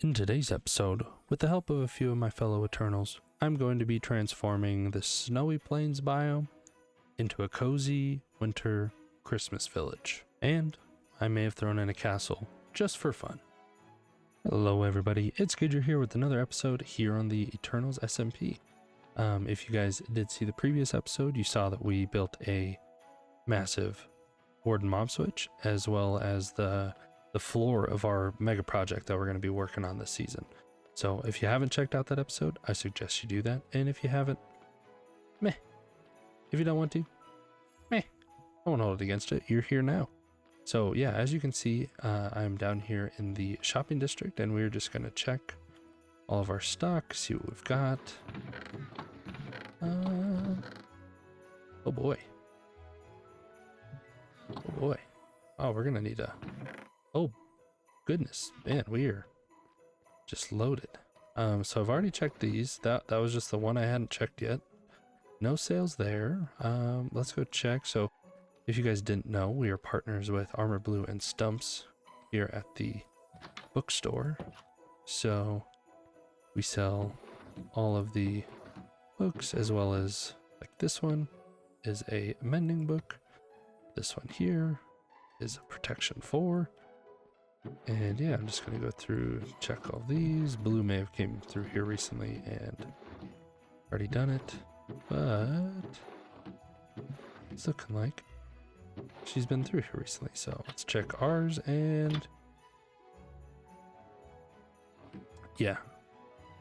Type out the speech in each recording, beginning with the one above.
In today's episode, with the help of a few of my fellow Eternals, I'm going to be transforming the snowy plains biome into a cozy winter Christmas village. And I may have thrown in a castle just for fun. Hello everybody, it's Gager here with another episode here on the Eternals SMP. If you guys did see the previous episode, you saw that we built a massive Warden mob switch, as well as the floor of our mega project that we're going to be working on this season. So if you haven't checked out that episode, I suggest you do that. And if you haven't, meh. If you don't want to, meh. I won't hold it against it. You're here now. So yeah, as you can see, I'm down here in the shopping district, and we're just going to check all of our stock, see what we've got. Oh boy. Oh boy. Oh, we're going to need a... Oh, goodness, man, we are just loaded. So I've already checked these. That was just the one I hadn't checked yet. No sales there. Let's go check. So if you guys didn't know, we are partners with Armor Blue and Stumps here at the bookstore. So we sell all of the books, as well as like this one is a mending book. This one here is a protection 4. And yeah, I'm just going to go through and check all these. Blue may have came through here recently and already done it, but it's looking like she's been through here recently. So let's check ours, and yeah,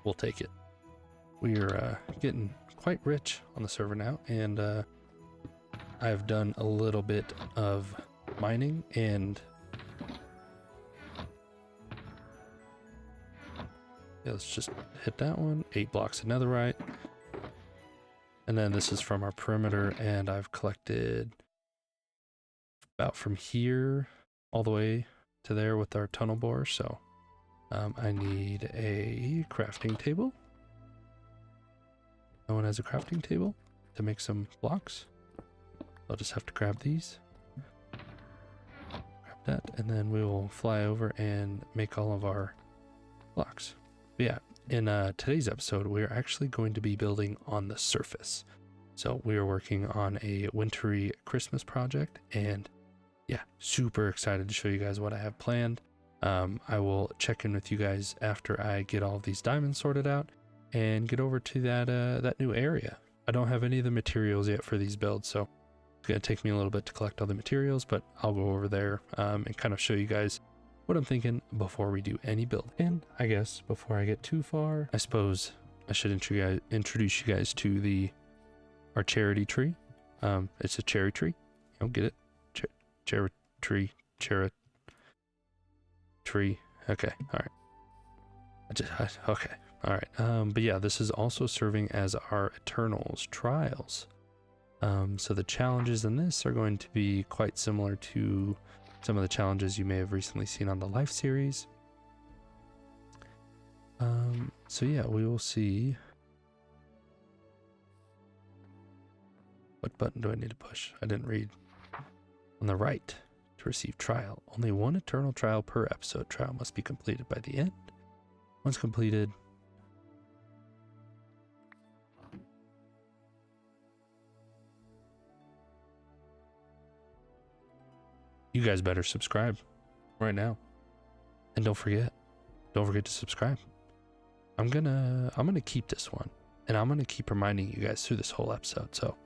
we'll take it. We are getting quite rich on the server now, and I've done a little bit of mining, and yeah, let's just hit that one. 8 blocks of netherite. And then this is from our perimeter, and I've collected about from here all the way to there with our tunnel bore. So I need a crafting table. No one has a crafting table to make some blocks. I'll just have to grab these. Grab that, and then we will fly over and make all of our blocks. But yeah, in today's episode, we're actually going to be building on the surface. So we are working on a wintry Christmas project, and yeah, super excited to show you guys what I have planned. I will check in with you guys after I get all of these diamonds sorted out and get over to that new area. I don't have any of the materials yet for these builds, so it's going to take me a little bit to collect all the materials, but I'll go over there and kind of show you guys what I'm thinking before we do any build. And I guess before I get too far, I suppose I should introduce you guys to our charity tree. It's a cherry tree. You don't get it? Cherry tree. Okay, all right. Okay, all right. But yeah, this is also serving as our Eternals trials. So the challenges in this are going to be quite similar to some of the challenges you may have recently seen on the Life series. So yeah, we will see. What button do I need to push? I didn't read. On the right, to receive trial. Only one Eternal trial per episode. Trial must be completed by the end. Once completed, you guys better subscribe right now. And don't forget to subscribe. I'm gonna keep this one, and I'm gonna keep reminding you guys through this whole episode. So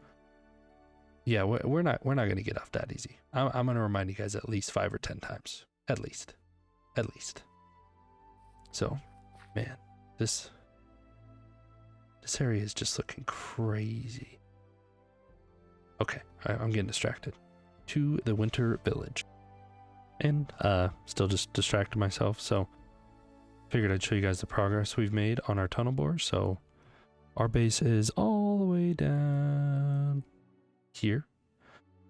yeah, we're not gonna get off that easy. I'm gonna remind you guys at least 5 or 10 times. At least. So man, this area is just looking crazy. Okay, I'm getting distracted. To the winter village, and still just distracted myself, so figured I'd show you guys the progress we've made on our tunnel bore. So our base is all the way down here.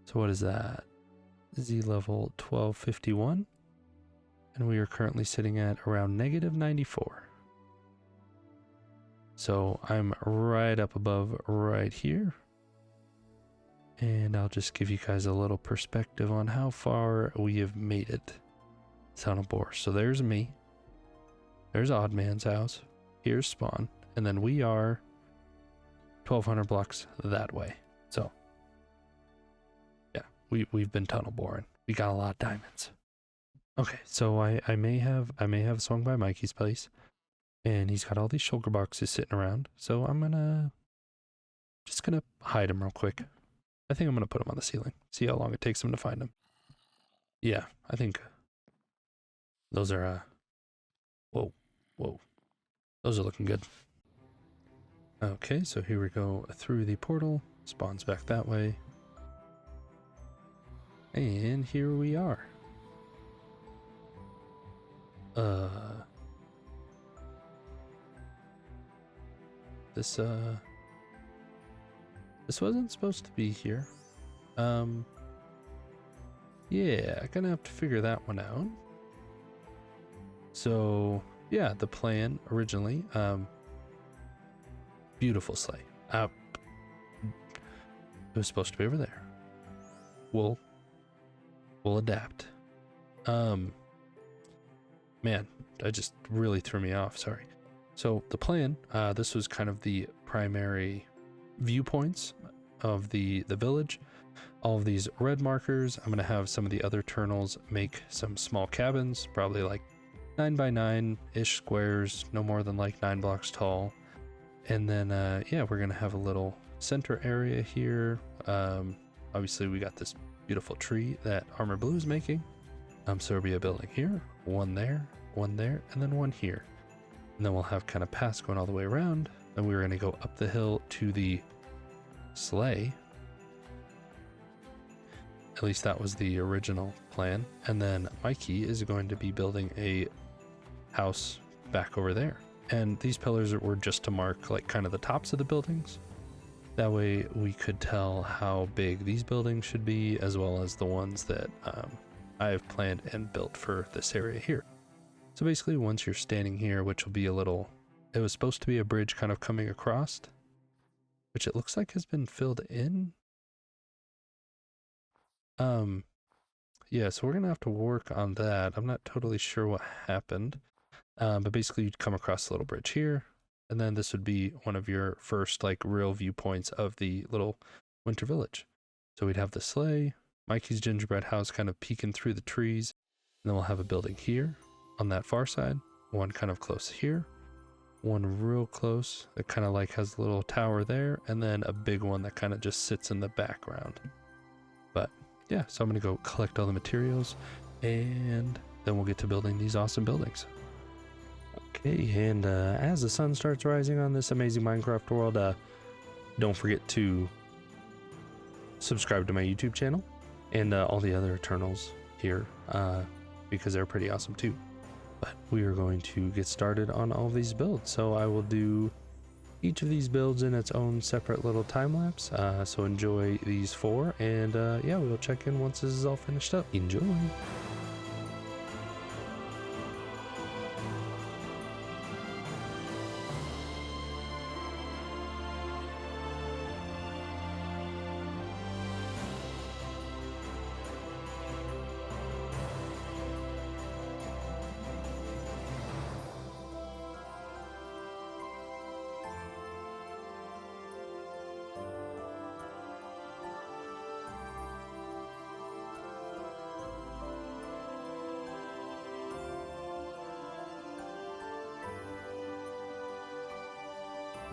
So what is that? Z level 1251, and we are currently sitting at around -94. So I'm right up above right here. And I'll just give you guys a little perspective on how far we have made it. Tunnel bore. So there's me. There's Odd Man's house. Here's spawn. And then we are 1,200 blocks that way. So, yeah, we've been tunnel boring. We got a lot of diamonds. Okay, so I may have swung by Mikey's place, and he's got all these shulker boxes sitting around. So I'm just gonna hide them real quick. I think I'm gonna put them on the ceiling. See how long it takes him to find them. Yeah, I think those are whoa. Those are looking good. Okay, so here we go through the portal. Spawns back that way. And here we are. This wasn't supposed to be here. Yeah, I'm gonna have to figure that one out. So, yeah, the plan originally, beautiful sleigh. It was supposed to be over there. We'll adapt. Man, that just really threw me off, sorry. So the plan, this was kind of the primary viewpoints of the village. All of these red markers, I'm gonna have some of the other Eternals make some small cabins, probably like 9 by 9-ish squares, no more than like 9 blocks tall. And then, yeah, we're gonna have a little center area here. Obviously we got this beautiful tree that Armor Blue is making. So there'll be a building here, one there, and then one here. And then we'll have kind of paths going all the way around. And we're gonna go up the hill to the sleigh. At least that was the original plan. And then Mikey is going to be building a house back over there. And these pillars were just to mark like kind of the tops of the buildings. That way we could tell how big these buildings should be, as well as the ones that I have planned and built for this area here. So basically once you're standing here, which will be a little, it was supposed to be a bridge kind of coming across, which it looks like has been filled in. Yeah, so we're gonna have to work on that. I'm not totally sure what happened. But basically you'd come across a little bridge here, and then this would be one of your first like real viewpoints of the little winter village. So we'd have the sleigh, Mikey's gingerbread house kind of peeking through the trees, and then we'll have a building here on that far side, one kind of close here, one real close that kind of like has a little tower there, and then a big one that kind of just sits in the background. But yeah, so I'm gonna go collect all the materials, and then we'll get to building these awesome buildings. Okay, and as the sun starts rising on this amazing Minecraft world, don't forget to subscribe to my YouTube channel and all the other Eternals here, because they're pretty awesome too. But we are going to get started on all of these builds. So I will do each of these builds in its own separate little time lapse. So enjoy these 4, and yeah, we'll check in once this is all finished up. Enjoy.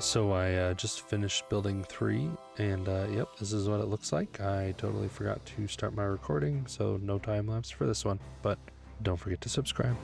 So I just finished building 3, and yep, this is what it looks like. I totally forgot to start my recording, so no time lapse for this one, but don't forget to subscribe.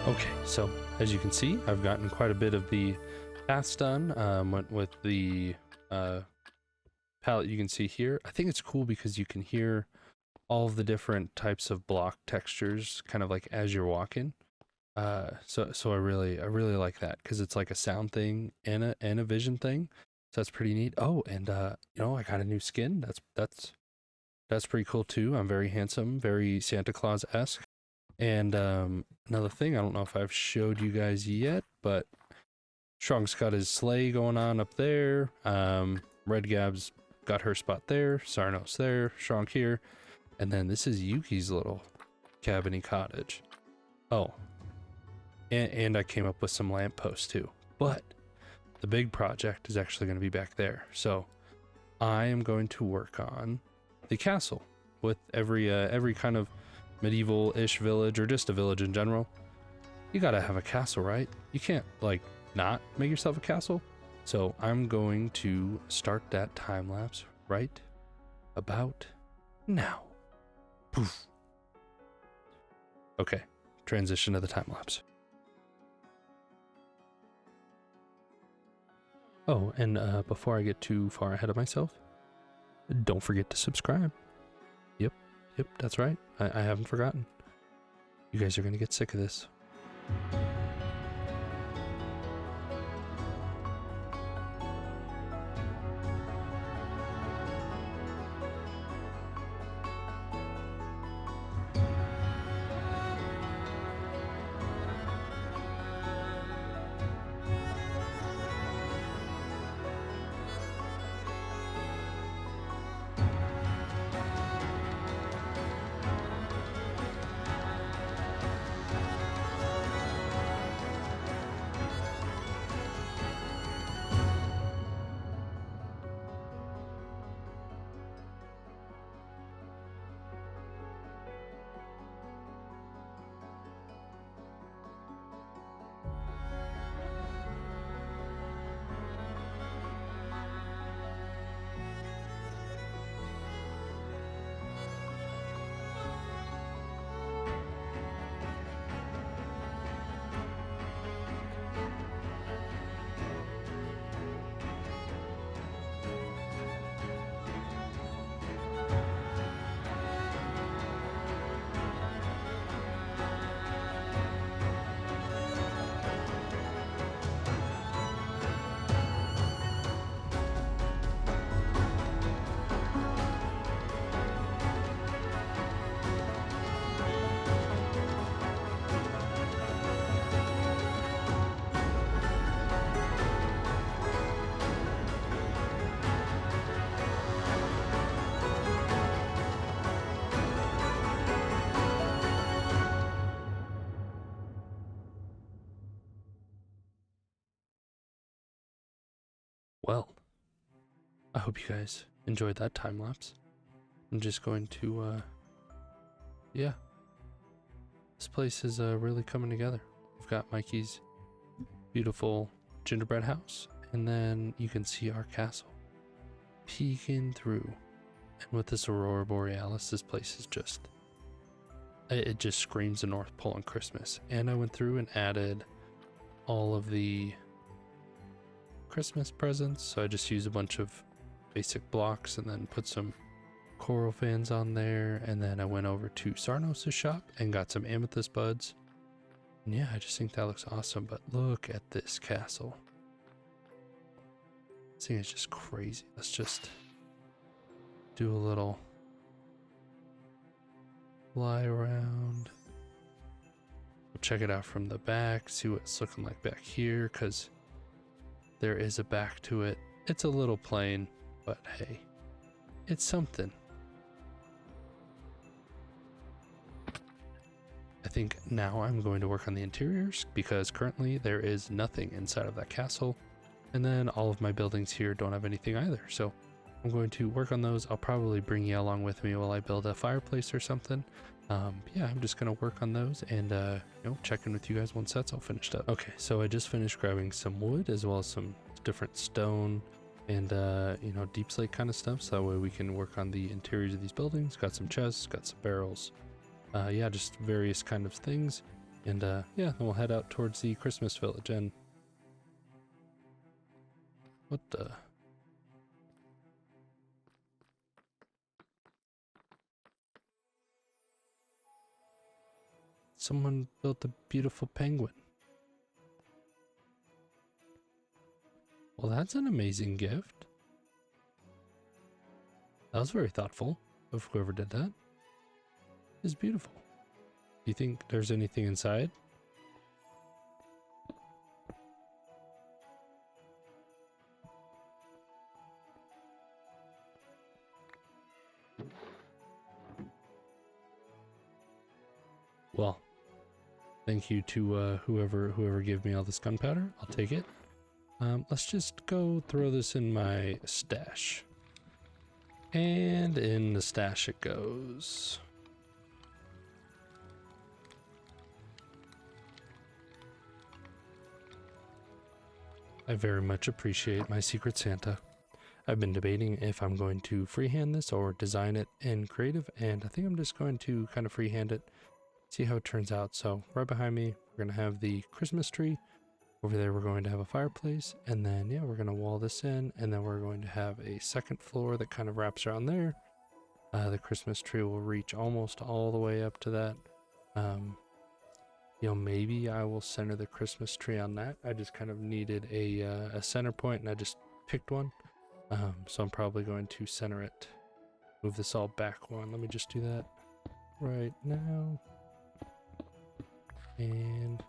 Okay, so as you can see, I've gotten quite a bit of the paths done. Went with the palette you can see here. I think it's cool because you can hear all of the different types of block textures kind of like as you're walking. So I really like that because it's like a sound thing and a vision thing. So that's pretty neat. Oh, and you know, I got a new skin. That's pretty cool too. I'm very handsome, very Santa Claus-esque. And another thing, I don't know if I've showed you guys yet, but Strong's got his sleigh going on up there. Red Gab's got her spot there. Sarnos there. Strong here. And then this is Yuki's little cabiny cottage. Oh, and I came up with some lampposts too. But the big project is actually going to be back there. So I am going to work on the castle with every kind of medieval-ish village or just a village in general. You gotta have a castle, right? You can't like not make yourself a castle. So I'm going to start that time lapse right about now. Poof. Okay, transition to the time lapse. Oh, and before I get too far ahead of myself, don't forget to subscribe. Yep, that's right. I haven't forgotten. You guys are gonna get sick of this. Well, I hope you guys enjoyed that time lapse. I'm just going to, yeah. This place is really coming together. We've got Mikey's beautiful gingerbread house, and then you can see our castle peeking through. And with this Aurora Borealis, this place is just, it just screams the North Pole on Christmas. And I went through and added all of the Christmas presents, so I just used a bunch of basic blocks and then put some coral fans on there, and then I went over to Sarnos' shop and got some amethyst buds. And yeah, I just think that looks awesome. But look at this castle. This thing is just crazy. Let's just do a little fly around. We'll check it out from the back, see what it's looking like back here, because there is a back to it. It's a little plain, but hey, it's something. I think now I'm going to work on the interiors because currently there is nothing inside of that castle. And then all of my buildings here don't have anything either. So I'm going to work on those. I'll probably bring you along with me while I build a fireplace or something. Yeah, I'm just going to work on those and, you know, check in with you guys once that's all finished up. Okay, so I just finished grabbing some wood as well as some different stone and, you know, deep slate kind of stuff. So that way we can work on the interiors of these buildings. Got some chests, got some barrels. Yeah, just various kind of things. And, yeah, then we'll head out towards the Christmas village. And what the? Someone built a beautiful penguin. Well, that's an amazing gift. That was very thoughtful of whoever did that. It's beautiful. Do you think there's anything inside? Well, thank you to whoever gave me all this gunpowder. I'll take it. Let's just go throw this in my stash. And in the stash it goes. I very much appreciate my Secret Santa. I've been debating if I'm going to freehand this or design it in creative, and I think I'm just going to kind of freehand it, see how it turns out. So right behind me, we're going to have the Christmas tree. Over there, we're going to have a fireplace, and then, yeah, we're going to wall this in, and then we're going to have a second floor that kind of wraps around there. The Christmas tree will reach almost all the way up to that. You know, maybe I will center the Christmas tree on that. I just kind of needed a center point, and I just picked one. So I'm probably going to center it. Move this all back one. Let me just do that right now. And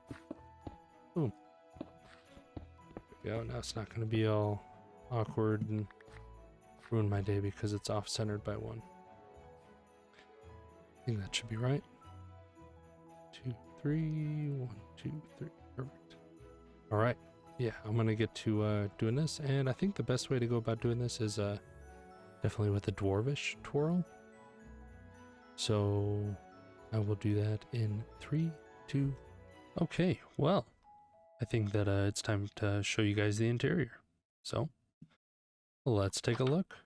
boom. There we go. Now it's not going to be all awkward and ruin my day because it's off-centered by one. I think that should be right. 2, 3, 1, 2, 3. Perfect. All right. Yeah, I'm going to get to doing this, and I think the best way to go about doing this is definitely with a dwarvish twirl. So I will do that in 3, 2. Okay, well, I think that it's time to show you guys the interior. So let's take a look.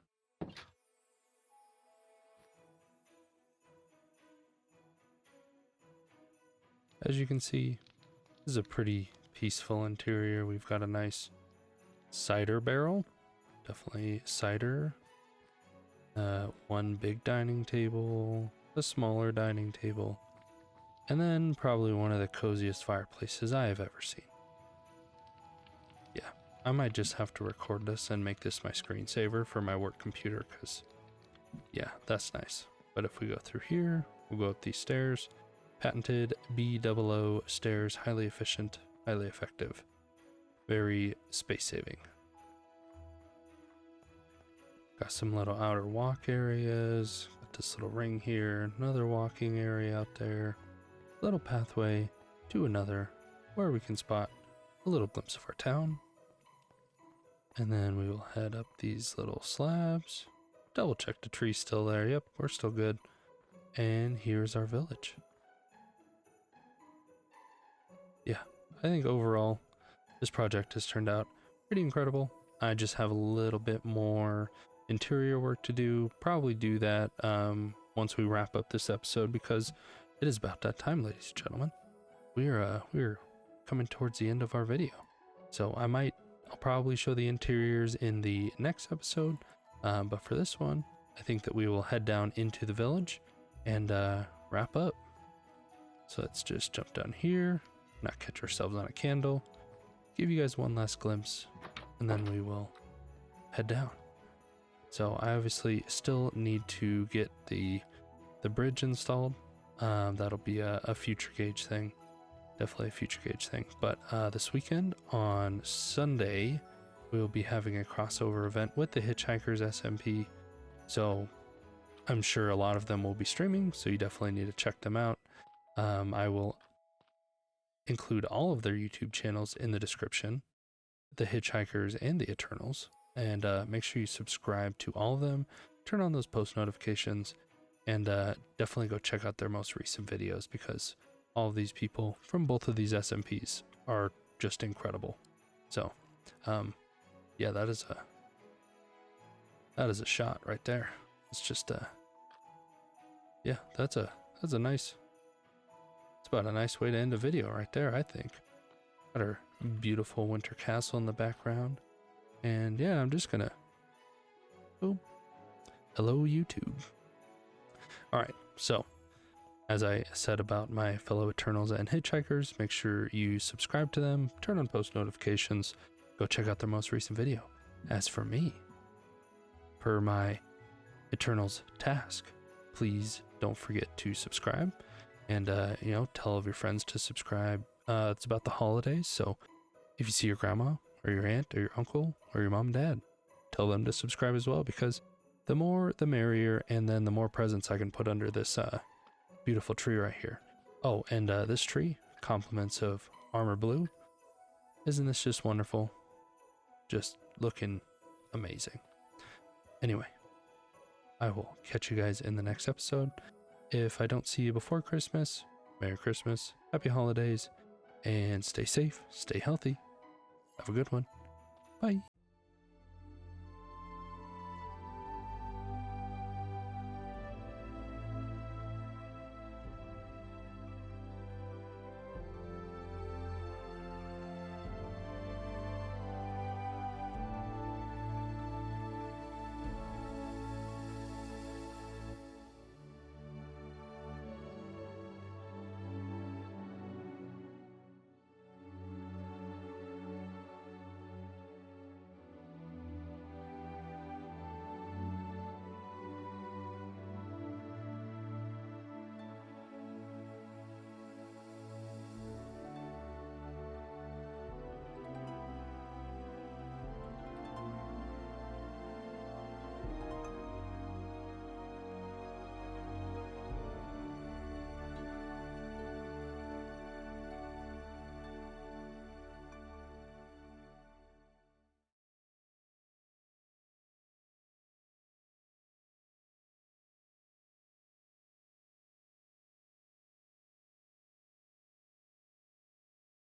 As you can see, this is a pretty peaceful interior. We've got a nice cider barrel, definitely cider. One big dining table, a smaller dining table, and then probably one of the coziest fireplaces I have ever seen. Yeah, I might just have to record this and make this my screensaver for my work computer, because yeah, that's nice. But if we go through here, we'll go up these stairs. Patented B00 stairs, highly efficient, highly effective, very space saving. Got some little outer walk areas, got this little ring here, another walking area out there, little pathway to another where we can spot a little glimpse of our town. And then we will head up these little slabs, double check the tree's still there, yep, we're still good. And here's our village. Yeah, I think overall this project has turned out pretty incredible. I just have a little bit more interior work to do. Probably do that once we wrap up this episode, because it is about that time, ladies and gentlemen. We're coming towards the end of our video. So I'll probably show the interiors in the next episode. But for this one, I think that we will head down into the village and wrap up. So let's just jump down here. Not catch ourselves on a candle, give you guys one last glimpse, and then we will head down. So I obviously still need to get the bridge installed. That'll be a future gauge thing, definitely a future gauge thing. But this weekend on Sunday, we will be having a crossover event with the HitchHikers SMP. So I'm sure a lot of them will be streaming, so you definitely need to check them out. I will include all of their YouTube channels in the description, the HitchHikers and the Eternals, and make sure you subscribe to all of them, turn on those post notifications, and definitely go check out their most recent videos, because all of these people from both of these SMPs are just incredible. So yeah, that is a shot right there. It's just yeah, that's a nice, it's about a nice way to end a video right there, I think. Got our beautiful winter castle in the background. And yeah, I'm just gonna, oh, hello YouTube. All right, so As I said about my fellow Eternals and Hitchhikers, make sure you subscribe to them, turn on post notifications, go check out their most recent video. As for me, per my Eternals task, please don't forget to subscribe and, tell all of your friends to subscribe. It's about the holidays, so if you see your grandma or your aunt or your uncle or your mom and dad, tell them to subscribe as well, because the more the merrier, and then the more presents I can put under this beautiful tree right here. Oh, and this tree, compliments of Armor Blue. Isn't this just wonderful? Just looking amazing. Anyway, I will catch you guys in the next episode. If I don't see you before Christmas, Merry Christmas, Happy Holidays, and stay safe, stay healthy. Have a good one. Bye.